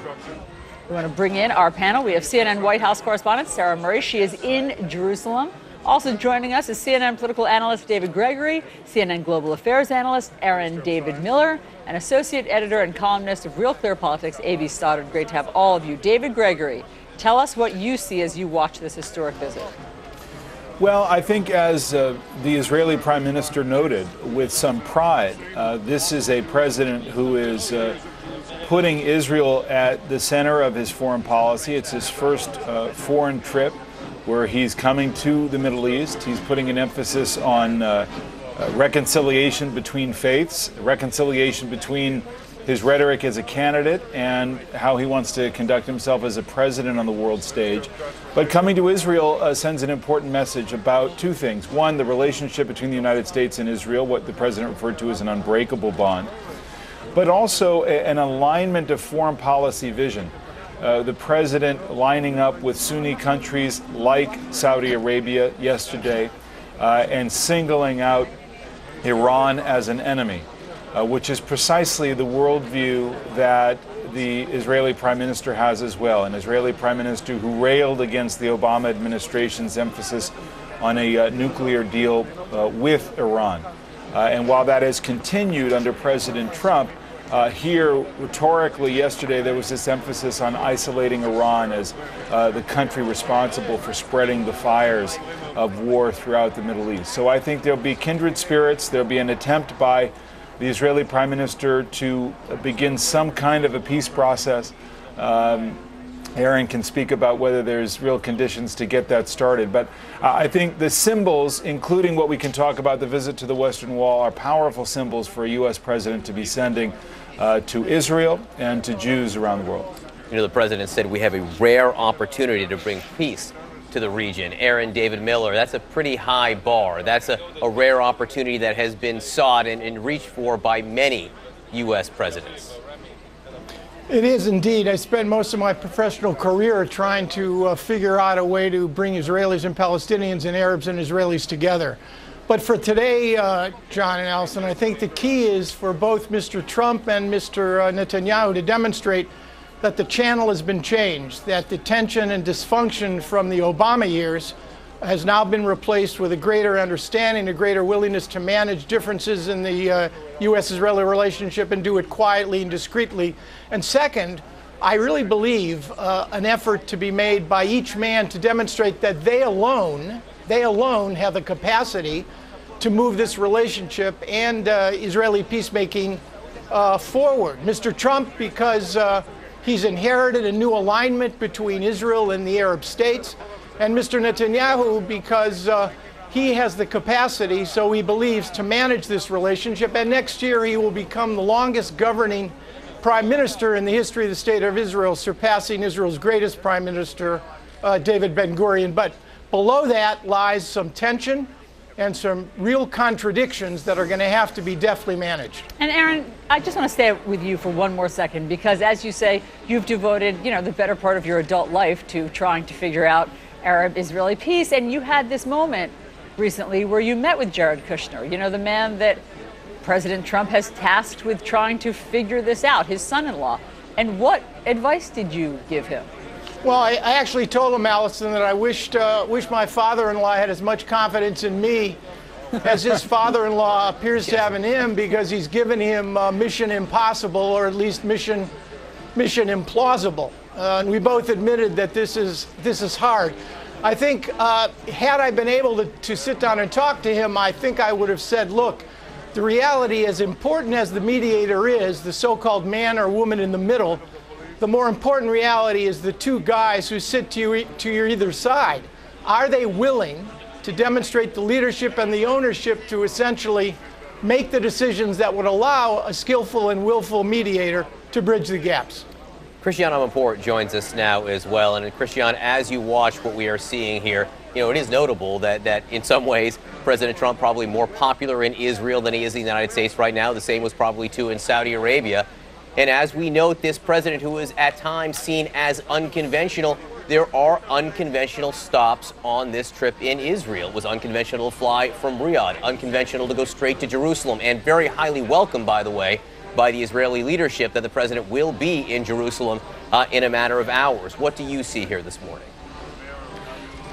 We want to bring in our panel. We have CNN White House correspondent Sarah Murray. She is in Jerusalem. Also joining us is CNN political analyst David Gregory, CNN global affairs analyst Aaron David Miller, and associate editor and columnist of Real Clear Politics, A.B. Stoddard. Great to have all of you. David Gregory, tell us what you see as you watch this historic visit. Well, I think as the Israeli Prime Minister noted with some pride, this is a president who is putting Israel at the center of his foreign policy. It's his first foreign trip where he's coming to the Middle East. He's putting an emphasis on reconciliation between faiths, reconciliation between his rhetoric as a candidate and how he wants to conduct himself as a president on the world stage. But coming to Israel sends an important message about two things. One, the relationship between the United States and Israel, what the president referred to as an unbreakable bond, but also an alignment of foreign policy vision. The president lining up with Sunni countries like Saudi Arabia yesterday and singling out Iran as an enemy, which is precisely the worldview that the Israeli Prime Minister has as well, an Israeli Prime Minister who railed against the Obama administration's emphasis on a nuclear deal with Iran. And while that has continued under President Trump, here, rhetorically, yesterday there was this emphasis on isolating Iran as the country responsible for spreading the fires of war throughout the Middle East. So I think there'll be kindred spirits. There'll be an attempt by the Israeli Prime Minister to begin some kind of a peace process. Aaron can speak about whether there's real conditions to get that started. But I think the symbols, including what we can talk about the visit to the Western Wall, are powerful symbols for a U.S. president to be sending to Israel and to Jews around the world. You know, the president said we have a rare opportunity to bring peace to the region. Aaron David Miller, that's a pretty high bar. That's a rare opportunity that has been sought and reached for by many U.S. presidents. It is indeed. I spent most of my professional career trying to figure out a way to bring Israelis and Palestinians and Arabs and Israelis together. But for today, John and Allison, I think the key is for both Mr. Trump and Mr. Netanyahu to demonstrate that the channel has been changed, that the tension and dysfunction from the Obama years has now been replaced with a greater understanding, a greater willingness to manage differences in the U.S.-Israeli relationship and do it quietly and discreetly. And second, I really believe an effort to be made by each man to demonstrate that they alone have the capacity to move this relationship and Israeli peacemaking forward. Mr. Trump, because he's inherited a new alignment between Israel and the Arab states, and Mr. Netanyahu, because he has the capacity, so he believes, to manage this relationship. And next year he will become the longest governing prime minister in the history of the state of Israel, surpassing Israel's greatest prime minister, David Ben-Gurion. But below that lies some tension and some real contradictions that are going to have to be deftly managed. And Aaron, I just want to stay with you for one more second, because as you say, you've devoted, the better part of your adult life to trying to figure out Arab-Israeli peace, and you had this moment recently where you met with Jared Kushner, the man that President Trump has tasked with trying to figure this out, his son-in-law. And what advice did you give him? Well, I actually told him, Allison, that I wished my father-in-law had as much confidence in me as his father-in-law appears to have in him, because he's given him mission impossible, or at least mission implausible. And we both admitted that this is hard. I think had I been able to sit down and talk to him, I think I would have said, look, the reality, as important as the mediator is, the so-called man or woman in the middle, the more important reality is the two guys who sit to your either side. Are they willing to demonstrate the leadership and the ownership to essentially make the decisions that would allow a skillful and willful mediator to bridge the gaps? Christiane Amanpour joins us now as well. And Christiane, as you watch what we are seeing here, it is notable that in some ways President Trump probably more popular in Israel than he is in the United States right now. The same was probably true in Saudi Arabia. And as we note, this president who is at times seen as unconventional, there are unconventional stops on this trip in Israel. It was unconventional to fly from Riyadh, unconventional to go straight to Jerusalem, and very highly welcome, by the way, by the Israeli leadership that the president will be in Jerusalem in a matter of hours. What do you see here this morning?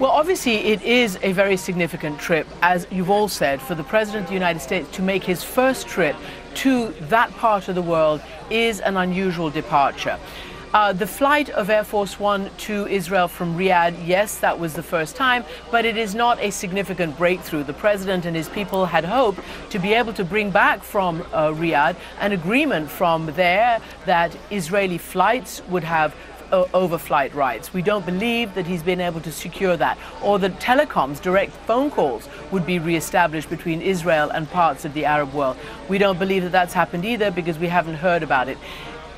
Well, obviously, it is a very significant trip, as you've all said, for the President of the United States to make his first trip to that part of the world is an unusual departure. The flight of Air Force One to Israel from Riyadh, yes, that was the first time, but it is not a significant breakthrough. The president and his people had hoped to be able to bring back from Riyadh an agreement from there that Israeli flights would have overflight rights. We don't believe that he's been able to secure that, or that telecoms, direct phone calls, would be reestablished between Israel and parts of the Arab world. We don't believe that that's happened either, because we haven't heard about it.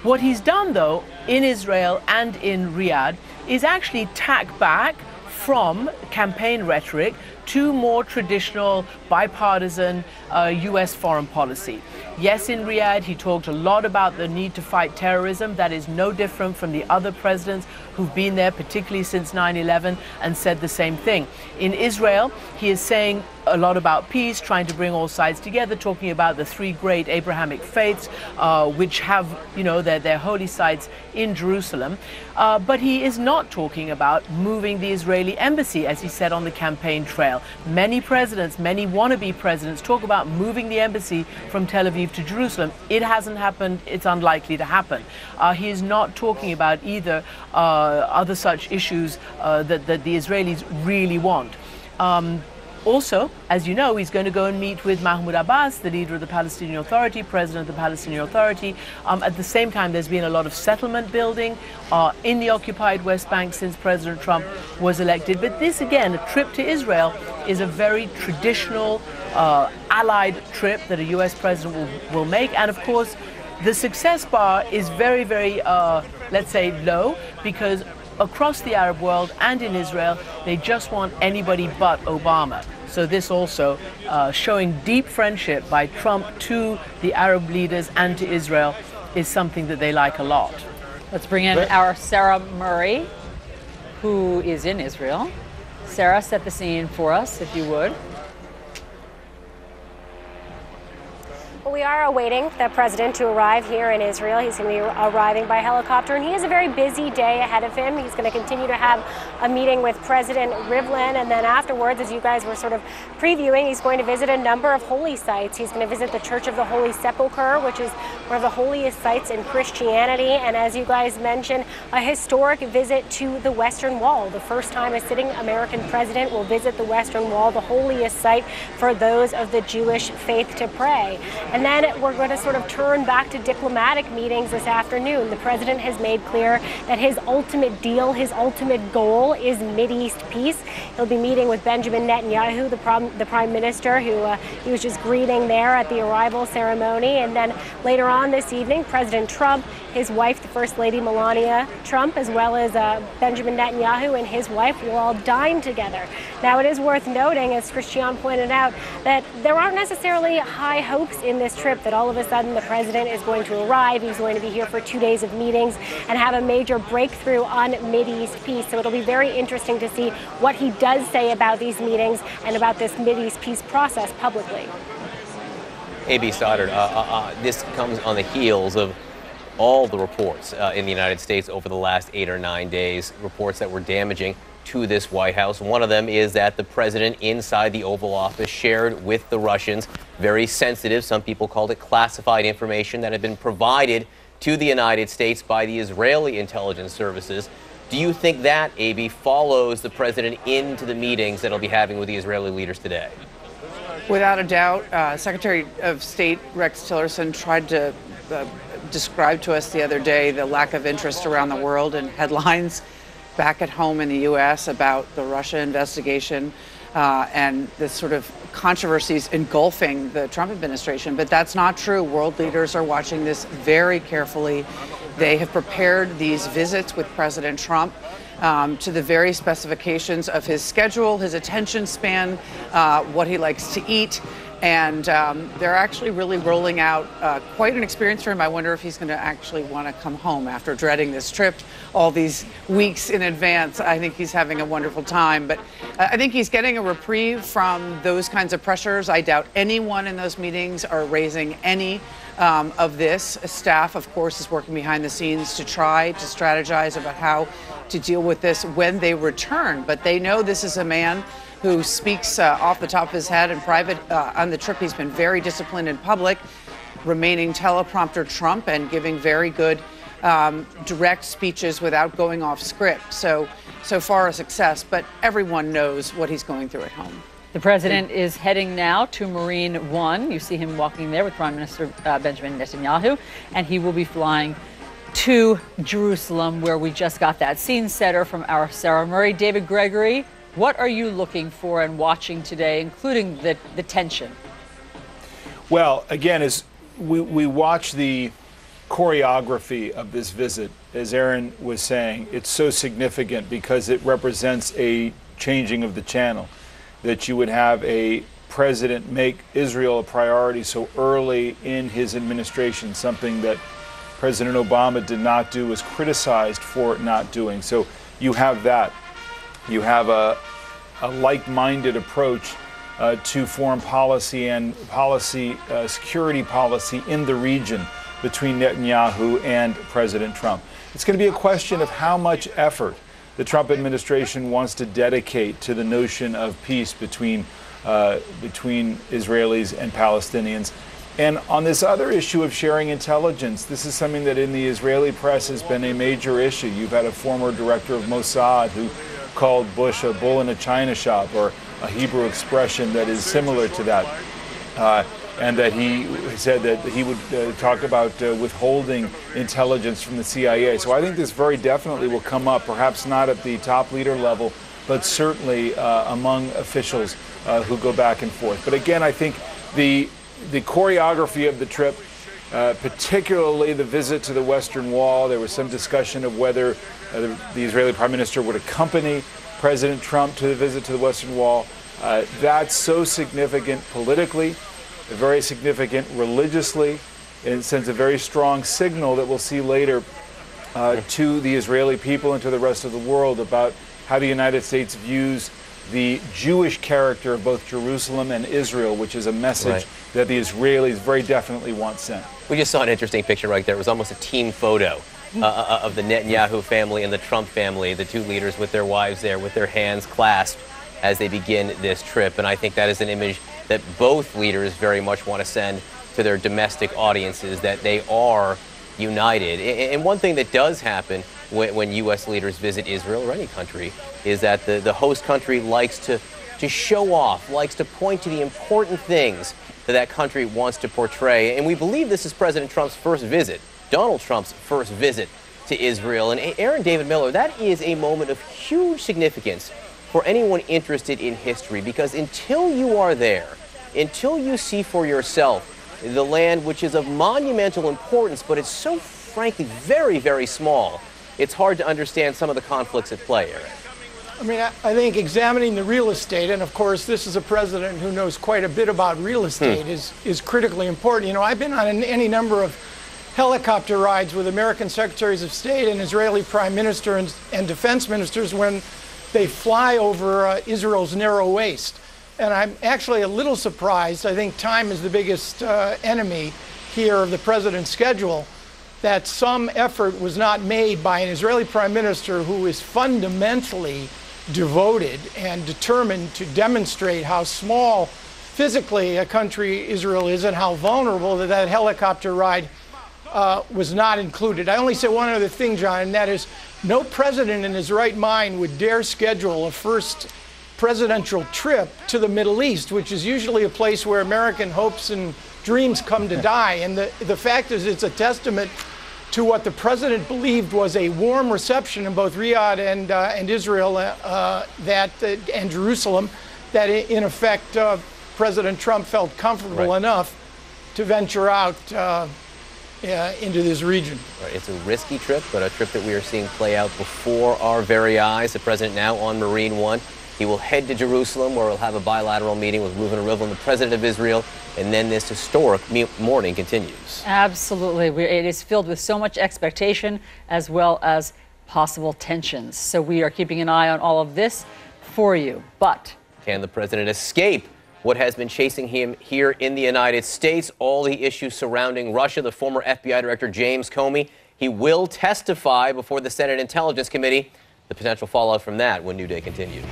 What he's done, though, in Israel and in Riyadh is actually tack back from campaign rhetoric to more traditional bipartisan U.S. foreign policy. Yes, in Riyadh, he talked a lot about the need to fight terrorism. That is no different from the other presidents who've been there, particularly since 9/11, and said the same thing. In Israel, he is saying a lot about peace, trying to bring all sides together, talking about the three great Abrahamic faiths, which have, their holy sites in Jerusalem. But he is not talking about moving the Israeli embassy, as he said on the campaign trail. Many presidents, many wannabe presidents, talk about moving the embassy from Tel Aviv to Jerusalem. It hasn't happened. It's unlikely to happen. He is not talking about either other such issues that the Israelis really want. Also, as you know, he's going to go and meet with Mahmoud Abbas, the leader of the Palestinian Authority, president of the Palestinian Authority. At the same time, there's been a lot of settlement building in the occupied West Bank since President Trump was elected. But this, again, a trip to Israel is a very traditional allied trip that a U.S. president will make. And of course, the success bar is very, very, let's say, low, because across the Arab world and in Israel, they just want anybody but Obama. So this also showing deep friendship by Trump to the Arab leaders and to Israel is something that they like a lot. Let's bring in our Sarah Murray, who is in Israel. Sarah, set the scene for us, if you would. Well, we are awaiting the president to arrive here in Israel. He's going to be arriving by helicopter, and he has a very busy day ahead of him. He's going to continue to have a meeting with President Rivlin, and then afterwards, as you guys were sort of previewing, he's going to visit a number of holy sites. He's going to visit the Church of the Holy Sepulchre, which is one of the holiest sites in Christianity, and as you guys mentioned, a historic visit to the Western Wall. The first time a sitting American president will visit the Western Wall, the holiest site for those of the Jewish faith to pray. And then we're going to sort of turn back to diplomatic meetings this afternoon. The president has made clear that his ultimate deal, his ultimate goal is Mideast peace. He'll be meeting with Benjamin Netanyahu, the prime minister, who he was just greeting there at the arrival ceremony. And then later on this evening, President Trump, his wife, the First Lady Melania Trump, as well as Benjamin Netanyahu and his wife will all dine together. Now, it is worth noting, as Christian pointed out, that there aren't necessarily high hopes in this trip that all of a sudden the president is going to arrive. He's going to be here for 2 days of meetings and have a major breakthrough on Mideast peace. So it'll be very interesting to see what he does say about these meetings and about this Mideast peace process publicly. A.B. Stoddard, this comes on the heels of all the reports in the United States over the last 8 or 9 days, reports that were damaging to this White House. One of them is that the president inside the Oval Office shared with the Russians very sensitive, some people called it classified information that had been provided to the United States by the Israeli intelligence services. Do you think that, A.B., follows the president into the meetings that he'll be having with the Israeli leaders today? Without a doubt. Secretary of State Rex Tillerson tried to describe to us the other day the lack of interest around the world and headlines back at home in the U.S. about the Russia investigation and the sort of controversies engulfing the Trump administration. But that's not true. World leaders are watching this very carefully. They have prepared these visits with President Trump to the very specifications of his schedule, his attention span, what he likes to eat. And they're actually really rolling out quite an experience for him. I wonder if he's going to actually want to come home after dreading this trip all these weeks in advance. I think he's having a wonderful time. But I think he's getting a reprieve from those kinds of pressures. I doubt anyone in those meetings are raising any of this. Staff, of course, is working behind the scenes to try to strategize about how to deal with this when they return. But they know this is a man who speaks off the top of his head in private. On the trip, he's been very disciplined in public, remaining teleprompter Trump and giving very good direct speeches without going off script. So far a success, but everyone knows what he's going through at home. The president is heading now to Marine One. You see him walking there with Prime Minister Benjamin Netanyahu, and he will be flying to Jerusalem, where we just got that scene setter from our Sarah Murray. David Gregory, what are you looking for and watching today, including the tension? Well, again, as we watch the choreography of this visit, as Aaron was saying, it's so significant because it represents a changing of the channel, that you would have a president make Israel a priority so early in his administration, something that President Obama did not do, was criticized for not doing. So you have that. You have a like-minded approach to foreign policy and security policy in the region between Netanyahu and President Trump. It's going to be a question of how much effort the Trump administration wants to dedicate to the notion of peace between Israelis and Palestinians. And on this other issue of sharing intelligence, this is something that in the Israeli press has been a major issue. You've had a former director of Mossad who called Bush a bull in a china shop, or a Hebrew expression that is similar to that. And that he said that he would talk about withholding intelligence from the CIA. So I think this very definitely will come up, perhaps not at the top leader level, but certainly among officials who go back and forth. But again, I think the choreography of the trip, particularly the visit to the Western Wall, there was some discussion of whether the Israeli Prime Minister would accompany President Trump to the visit to the Western Wall. That's so significant politically, very significant religiously, and sends a very strong signal that we'll see later to the Israeli people and to the rest of the world about how the United States views the Jewish character of both Jerusalem and Israel, which is a message that the Israelis very definitely want sent. We just saw an interesting picture right there. It was almost a team photo of the Netanyahu family and the Trump family, the two leaders with their wives there with their hands clasped as they begin this trip. And I think that is an image that both leaders very much want to send to their domestic audiences, that they are united. And one thing that does happen when U.S. leaders visit Israel or any country is that the host country likes to show off, likes to point to the important things that country wants to portray. And we believe this is President Trump's first visit, Donald Trump's first visit to Israel. And Aaron David Miller, that is a moment of huge significance for anyone interested in history, because until you are there, until you see for yourself the land which is of monumental importance, but it's so frankly very, very small, it's hard to understand some of the conflicts at play, Aaron. I mean, I think examining the real estate, and of course this is a president who knows quite a bit about real estate, is critically important. You know, I've been on any number of helicopter rides with American secretaries of state and Israeli prime minister and defense ministers when they fly over Israel's narrow waist. And I'm actually a little surprised. I think time is the biggest enemy here of the president's schedule, that some effort was not made by an Israeli prime minister who is fundamentally devoted and determined to demonstrate how small physically a country Israel is and how vulnerable that helicopter ride was not included. I only say one other thing, John, and that is no president in his right mind would dare schedule a first presidential trip to the Middle East, which is usually a place where American hopes and dreams come to die. And the fact is, it's a testament to what the president believed was a warm reception in both Riyadh and Israel and Jerusalem, that in effect President Trump felt comfortable enough to venture out into this region. It's a risky trip, but a trip that we are seeing play out before our very eyes. The president now on Marine One. He will head to Jerusalem, where he'll have a bilateral meeting with Reuven Rivlin, the president of Israel, and then this historic morning continues. Absolutely. It is filled with so much expectation as well as possible tensions. So we are keeping an eye on all of this for you. But can the president escape what has been chasing him here in the United States? All the issues surrounding Russia. The former FBI Director James Comey, he will testify before the Senate Intelligence Committee. The potential fallout from that when New Day continues.